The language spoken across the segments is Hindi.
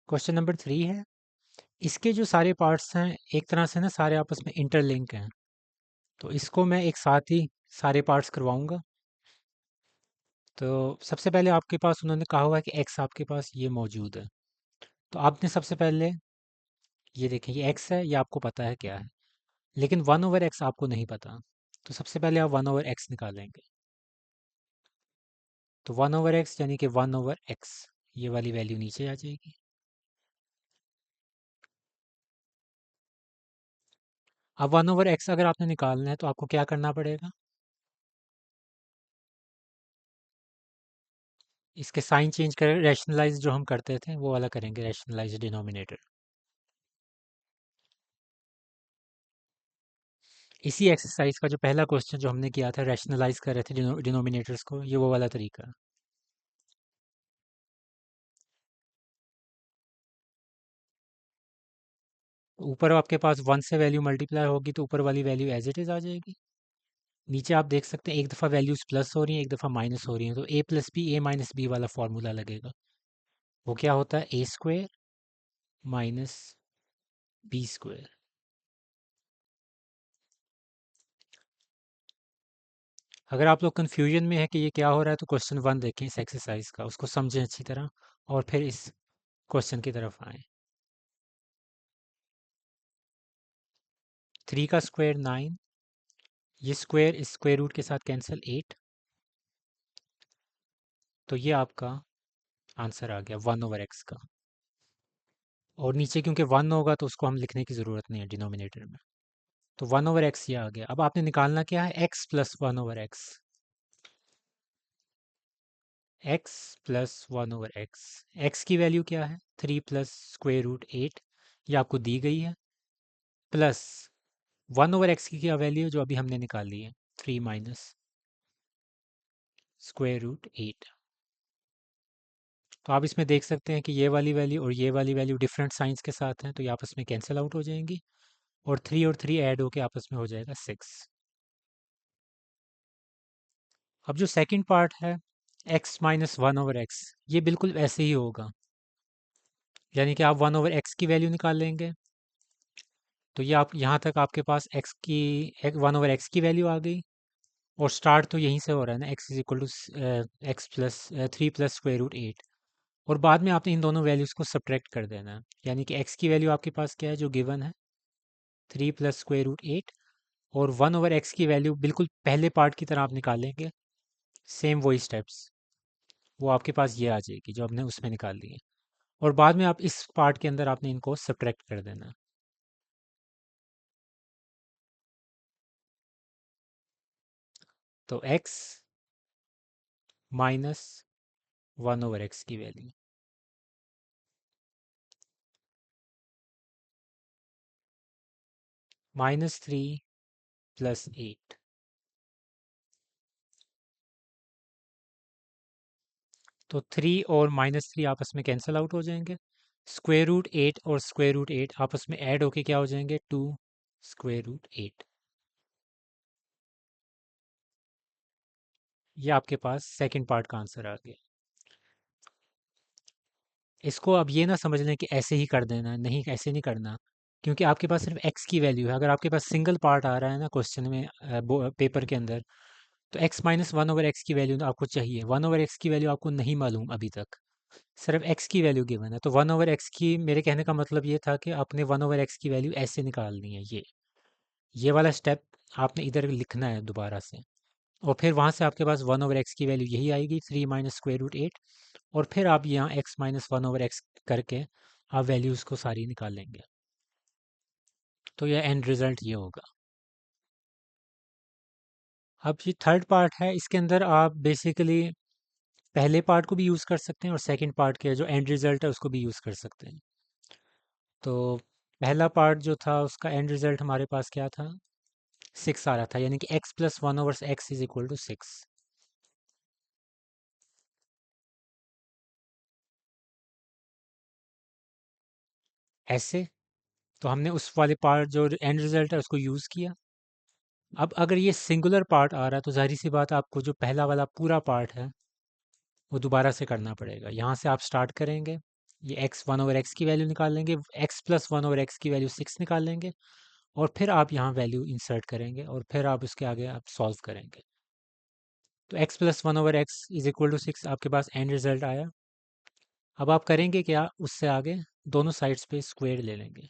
क्वेश्चन नंबर 3 है। इसके जो सारे पार्ट्स हैं एक तरह से ना सारे आपस में इंटरलिंक हैं। तो इसको मैं एक साथ ही सारे पार्ट्स करवाऊंगा। तो सबसे पहले आपके पास उन्होंने कहा हुआ है कि एक्स आपके पास ये मौजूद है। तो आपने सबसे पहले ये देखें, ये एक्स है, ये आपको पता है क्या है, लेकिन 1/x आपको नहीं पता। तो सबसे पहले आप 1/x निकालेंगे। तो 1/x यानी कि 1/x, ये वाली वैल्यू नीचे आ जाएगी। अब 1/x अगर आपने निकालना है तो आपको क्या करना पड़ेगा, इसके साइन चेंज कर रैशनलाइज जो हम करते थे वो वाला करेंगे, रैशनलाइज डिनोमिनेटर। इसी एक्सरसाइज का जो पहला क्वेश्चन जो हमने किया था, रैशनलाइज कर रहे थे डिनोमिनेटर्स को, ये वो वाला तरीका है। ऊपर आपके पास 1 से वैल्यू मल्टीप्लाई होगी तो ऊपर वाली वैल्यू एज इट इज़ आ जाएगी। नीचे आप देख सकते हैं एक दफ़ा वैल्यूज प्लस हो रही हैं, एक दफ़ा माइनस हो रही हैं, तो ए प्लस बी ए माइनस बी वाला फॉर्मूला लगेगा। वो क्या होता है, ए स्क्वेयर माइनस बी स्क्वेयर। अगर आप लोग कन्फ्यूजन में है कि ये क्या हो रहा है तो क्वेश्चन 1 देखें इस एक्सरसाइज का, उसको समझें अच्छी तरह और फिर इस क्वेश्चन की तरफ आएँ। 3 का स्क्वायर 9, ये स्क्वायर इस स्क्वायर रूट के साथ कैंसिल 8। तो ये आपका आंसर आ गया 1/x का। और नीचे क्योंकि 1 होगा तो उसको हम लिखने की ज़रूरत नहीं है डिनोमिनेटर में। तो 1/x ये आ गया। अब आपने निकालना क्या है, x plus 1/x। x plus 1/x। x की वैल्यू क्या है, 3 प्लस स्क्वायर रूट 8, ये आपको दी गई है, प्लस 1/x की क्या वैल्यू है जो अभी हमने निकाली है, 3 माइनस स्क्वायर रूट 8। तो आप इसमें देख सकते हैं कि ये वाली वैल्यू और ये वाली वैल्यू डिफरेंट साइंस के साथ हैं, तो ये आपस में कैंसिल आउट हो जाएंगी और 3 और 3 ऐड होके आपस में हो जाएगा 6। अब जो सेकंड पार्ट है, x माइनस 1/x, ये बिल्कुल वैसे ही होगा। यानी कि आप 1/x की वैल्यू निकाल लेंगे, तो ये आप यहाँ तक आपके पास x की 1/x की वैल्यू आ गई। और स्टार्ट तो यहीं से हो रहा है ना, x is equal to X plus 3 plus square root 8। और बाद में आपने इन दोनों वैल्यूज़ को सब्ट्रैक्ट कर देना है। यानी कि x की वैल्यू आपके पास क्या है जो गिवन है, 3 प्लस स्क्वायर रूट 8। और 1/x की वैल्यू बिल्कुल पहले पार्ट की तरह आप निकालेंगे, सेम वही स्टेप्स, वो आपके पास ये आ जाएगी जो आपने उसमें निकाल ली है। और बाद में आप इस पार्ट के अंदर आपने इनको सब्ट्रैक्ट कर देना। तो x माइनस 1/x की वैल्यू -3 प्लस 8। तो 3 और -3 आपस में कैंसिल आउट हो जाएंगे। स्क्वायर रूट 8 और स्क्वायर रूट 8 आपस में ऐड होके क्या हो जाएंगे, 2 स्क्वायर रूट 8। ये आपके पास सेकंड पार्ट का आंसर आ गया। इसको अब ये ना समझ लें कि ऐसे ही कर देना, नहीं ऐसे नहीं करना, क्योंकि आपके पास सिर्फ x की वैल्यू है। अगर आपके पास सिंगल पार्ट आ रहा है ना क्वेश्चन में, पेपर के अंदर, तो x माइनस 1/x की वैल्यू आपको चाहिए। 1/x की वैल्यू आपको नहीं मालूम अभी तक, सिर्फ x की वैल्यू गिवन है। तो 1/x की, मेरे कहने का मतलब ये था कि आपने 1/x की वैल्यू ऐसे निकालनी है, ये वाला स्टेप आपने इधर लिखना है दोबारा से। और फिर वहाँ से आपके पास 1/x की वैल्यू यही आएगी, 3 माइनस स्क्वायर रूट 8। और फिर आप यहाँ x माइनस 1/x करके आप वैल्यूज़ को सारी निकाल लेंगे। तो यह एंड रिजल्ट ये होगा। अब ये थर्ड पार्ट है, इसके अंदर आप बेसिकली पहले पार्ट को भी यूज़ कर सकते हैं और सेकंड पार्ट के जो एंड रिजल्ट है उसको भी यूज़ कर सकते हैं। तो पहला पार्ट जो था उसका एंड रिजल्ट हमारे पास क्या था, 6 आ रहा था, यानी कि x plus 1/x is equal to 6। ऐसे तो हमने उस वाले पार्ट जो एंड रिजल्ट है उसको यूज़ किया। अब अगर ये सिंगुलर पार्ट आ रहा है तो जाहिर सी बात, आपको जो पहला वाला पूरा पार्ट है वो दोबारा से करना पड़ेगा। यहाँ से आप स्टार्ट करेंगे, ये एक्स वन ओवर एक्स की वैल्यू निकाल लेंगे, x plus one over x की वैल्यू 6 निकाल लेंगे, और फिर आप यहाँ वैल्यू इंसर्ट करेंगे और फिर आप उसके आगे आप सॉल्व करेंगे। तो X plus one over X is equal to 6 आपके पास एंड रिजल्ट आया। अब आप करेंगे क्या, उससे आगे दोनों साइड्स पे स्क्वायर ले लेंगे।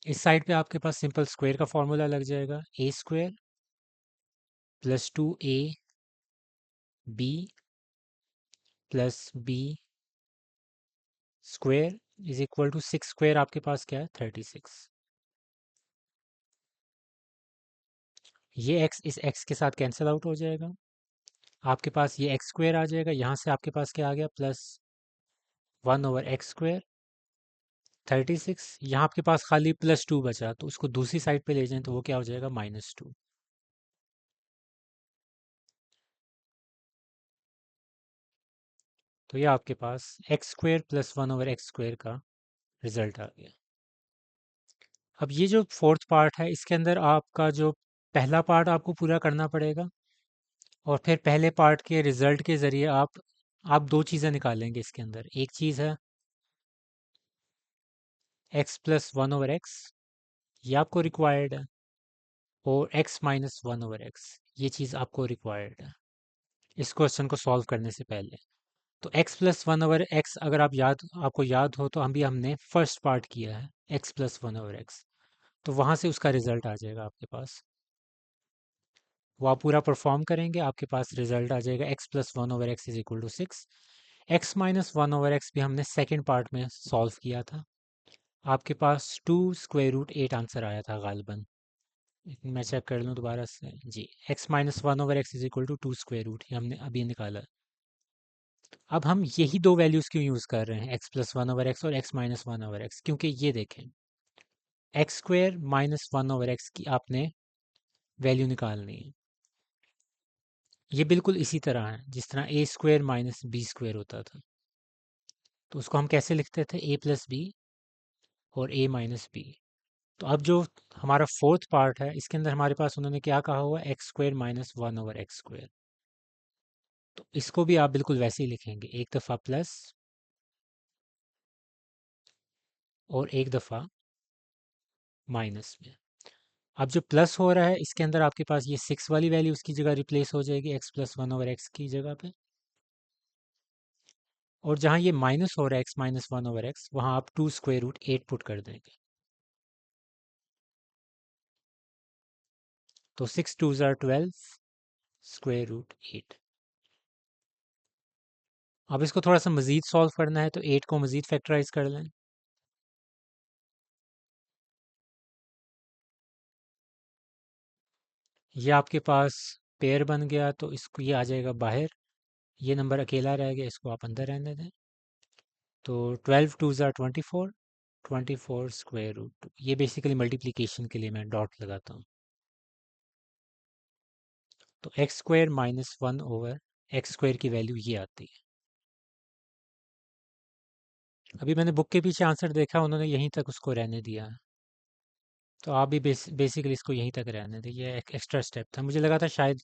इस साइड पे आपके पास सिंपल स्क्वायर का फॉर्मूला लग जाएगा, A square plus 2 A B plus B square is equal to 6 square आपके पास क्या है, 36। ये एक्स इस एक्स के साथ कैंसिल आउट हो जाएगा, आपके पास ये एक्स स्क्वायर आ जाएगा, यहाँ से आपके पास क्या आ गया, प्लस 1/x²। 36, यहाँ आपके पास खाली +2 बचा, तो उसको दूसरी साइड पे ले जाएं तो वो क्या हो जाएगा, -2। तो ये आपके पास x² + 1/x² का रिजल्ट आ गया। अब ये जो फोर्थ पार्ट है, इसके अंदर आपका जो पहला पार्ट आपको पूरा करना पड़ेगा, और फिर पहले पार्ट के रिजल्ट के ज़रिए आप दो चीज़ें निकालेंगे इसके अंदर। एक चीज़ है x + 1/x, ये आपको रिक्वायर्ड है, और x - 1/x, ये चीज़ आपको रिक्वायर्ड है इस क्वेश्चन को सॉल्व करने से पहले। तो x + 1/x अगर आपको याद हो, तो हमने फर्स्ट पार्ट किया है, x + 1/x, तो वहाँ से उसका रिजल्ट आ जाएगा आपके पास। वो आप पूरा परफॉर्म करेंगे, आपके पास रिजल्ट आ जाएगा x + 1/x is equal to 6। x - 1/x भी हमने सेकेंड पार्ट में सॉल्व किया था, आपके पास 2√8 आंसर आया था गालिबन। मैं चेक कर लूँ दोबारा से जी, x - 1/x is equal to 2√, ये हमने अभी निकाला। अब हम यही दो वैल्यूज़ क्यों यूज़ कर रहे हैं, x + 1/x और x - 1/x, क्योंकि ये देखें, x² - 1/x की आपने वैल्यू निकालनी है। ये बिल्कुल इसी तरह है जिस तरह a² - b² होता था, तो उसको हम कैसे लिखते थे, a + b और a - b। तो अब जो हमारा फोर्थ पार्ट है, इसके अंदर हमारे पास उन्होंने क्या कहा हुआ है, x² - 1/x²। तो इसको भी आप बिल्कुल वैसे ही लिखेंगे, एक दफ़ा प्लस और एक दफ़ा माइनस में। अब जो प्लस हो रहा है, इसके अंदर आपके पास ये 6 वाली वैल्यू उसकी जगह रिप्लेस हो जाएगी, x + 1/x की जगह पे। और जहाँ ये माइनस हो रहा है, x - 1/x, वहाँ आप 2√8 पुट कर देंगे। तो 6 2 ज़ार 12 √8। अब इसको थोड़ा सा मज़ीद सॉल्व करना है, तो 8 को मज़ीद फैक्टराइज कर लें। ये आपके पास पेयर बन गया, तो इसको ये आ जाएगा बाहर, ये नंबर अकेला रह गया, इसको आप अंदर रहने दें। तो 12 2 ज़ार 24, 24√2। ये बेसिकली मल्टीप्लिकेशन के लिए मैं डॉट लगाता हूँ। तो x² - 1/x² की वैल्यू ये आती है। अभी मैंने बुक के पीछे आंसर देखा, उन्होंने यहीं तक उसको रहने दिया है, तो आप भी बेसिकली इसको यहीं तक रहने दें। ये एक एक्स्ट्रा स्टेप था, मुझे लगा था शायद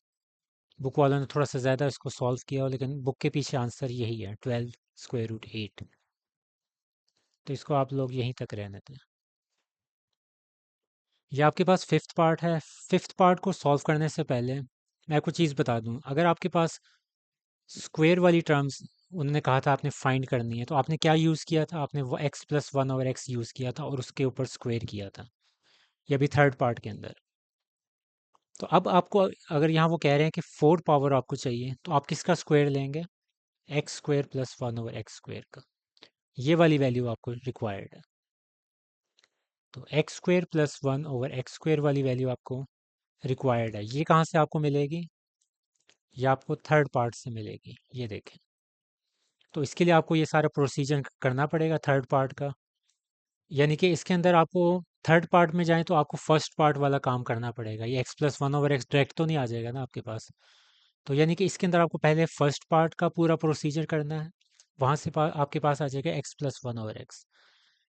बुक वालों ने थोड़ा सा ज़्यादा इसको सॉल्व किया हो, लेकिन बुक के पीछे आंसर यही है, 12√8। तो इसको आप लोग यहीं तक रहने दें। ये आपके पास फिफ्थ पार्ट है। फिफ्थ पार्ट को सॉल्व करने से पहले मैं आपको चीज़ बता दूं, अगर आपके पास स्क्वायर वाली टर्म्स उन्होंने कहा था आपने फाइंड करनी है, तो आपने क्या यूज़ किया था, आपने वो x + 1/x यूज़ किया था और उसके ऊपर स्क्वायर किया था, ये भी थर्ड पार्ट के अंदर। तो अब आपको अगर यहाँ वो कह रहे हैं कि 4 पावर आपको चाहिए, तो आप किसका स्क्वायर लेंगे, x² + 1/x² का। ये वाली वैल्यू आपको रिक्वायर्ड है। तो x² + 1/x² वाली वैल्यू आपको रिक्वायर्ड है। ये कहाँ से आपको मिलेगी, ये आपको थर्ड पार्ट से मिलेगी, ये देखें। तो इसके लिए आपको ये सारा प्रोसीजर करना पड़ेगा थर्ड पार्ट का, यानी कि इसके अंदर आपको थर्ड पार्ट में जाएं तो आपको फर्स्ट पार्ट वाला काम करना पड़ेगा। ये x + 1/x डायरेक्ट तो नहीं आ जाएगा ना आपके पास, तो यानी कि इसके अंदर आपको पहले फर्स्ट पार्ट का पूरा प्रोसीजर करना है, वहाँ से आपके पास आ जाएगा x + 1/x।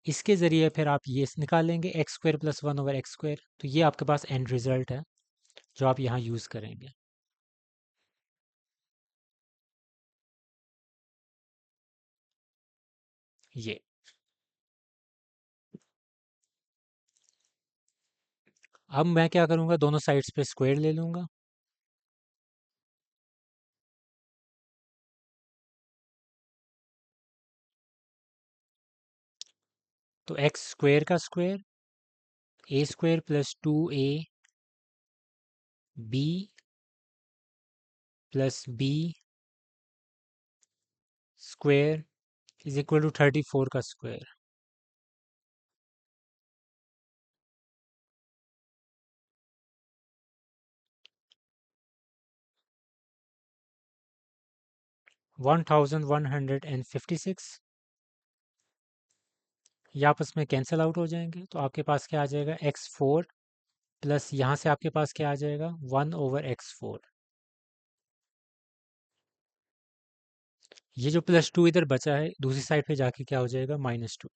इसके ज़रिए फिर आप ये निकालेंगे x² + 1/x², तो ये आपके पास एंड रिज़ल्ट है जो आप यहाँ यूज़ करेंगे। ये। अब मैं क्या करूँगा, दोनों साइड्स पे स्क्वायर ले लूँगा। तो एक्स स्क्वायर का square, A square plus 2a B plus B square is equal to 34 का स्क्वायर। $1156। ये आपस में कैंसिल आउट हो जाएंगे, तो आपके पास क्या आ जाएगा, x4 प्लस यहाँ से आपके पास क्या आ जाएगा, 1/x4। ये जो +2 इधर बचा है, दूसरी साइड पे जाके क्या हो जाएगा, -2।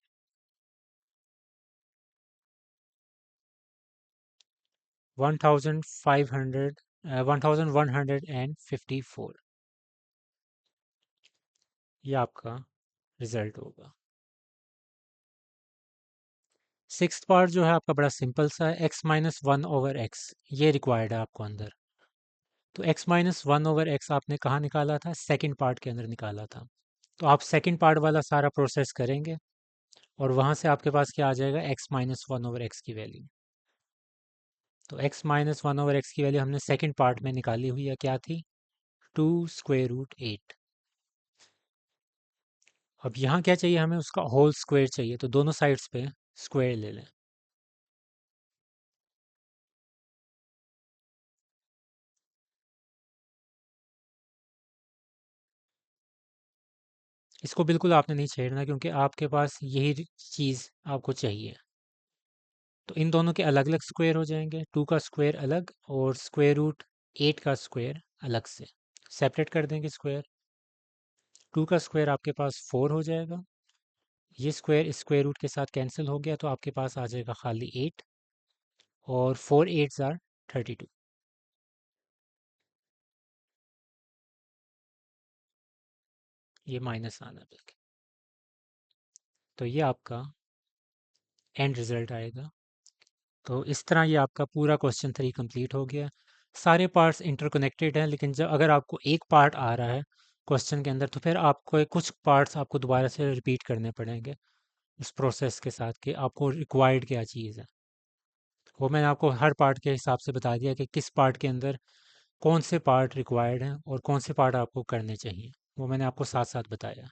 1500 1154। ये आपका रिजल्ट होगा। सिक्स्थ पार्ट जो है आपका बड़ा सिंपल सा है, x-1/x, ये रिक्वायर्ड है आपको अंदर। तो x-1/x आपने कहाँ निकाला था, सेकंड पार्ट के अंदर निकाला था। तो आप सेकंड पार्ट वाला सारा प्रोसेस करेंगे और वहाँ से आपके पास क्या आ जाएगा, x-1/x की वैल्यू। तो x-1/x की वैल्यू हमने सेकंड पार्ट में निकाली हुई है, क्या थी, 2√8। अब यहाँ क्या चाहिए हमें, उसका होल स्क्वायर चाहिए, तो दोनों साइड्स पे स्क्वायर ले लें। इसको बिल्कुल आपने नहीं छेड़ना, क्योंकि आपके पास यही चीज़ आपको चाहिए। तो इन दोनों के अलग अलग स्क्वायर हो जाएंगे, 2 का स्क्वायर अलग और √8 का स्क्वायर अलग से सेपरेट कर देंगे स्क्वायर। 2 का स्क्वायर आपके पास 4 हो जाएगा, ये स्क्वायर स्क्वायर रूट के साथ कैंसिल हो गया, तो आपके पास आ जाएगा खाली 8, और 4 8s आर 32। ये माइनस आना बिल्कुल। तो ये आपका एंड रिजल्ट आएगा। तो इस तरह ये आपका पूरा क्वेश्चन 3 कंप्लीट हो गया। सारे पार्ट्स इंटरकनेक्टेड हैं, लेकिन जब अगर आपको एक पार्ट आ रहा है क्वेश्चन के अंदर, तो फिर आपको कुछ पार्ट्स आपको दोबारा से रिपीट करने पड़ेंगे उस प्रोसेस के साथ, कि आपको रिक्वायर्ड क्या चीज़ है। वो मैंने आपको हर पार्ट के हिसाब से बता दिया कि किस पार्ट के अंदर कौन से पार्ट रिक्वायर्ड हैं और कौन से पार्ट आपको करने चाहिए, वो मैंने आपको साथ साथ बताया।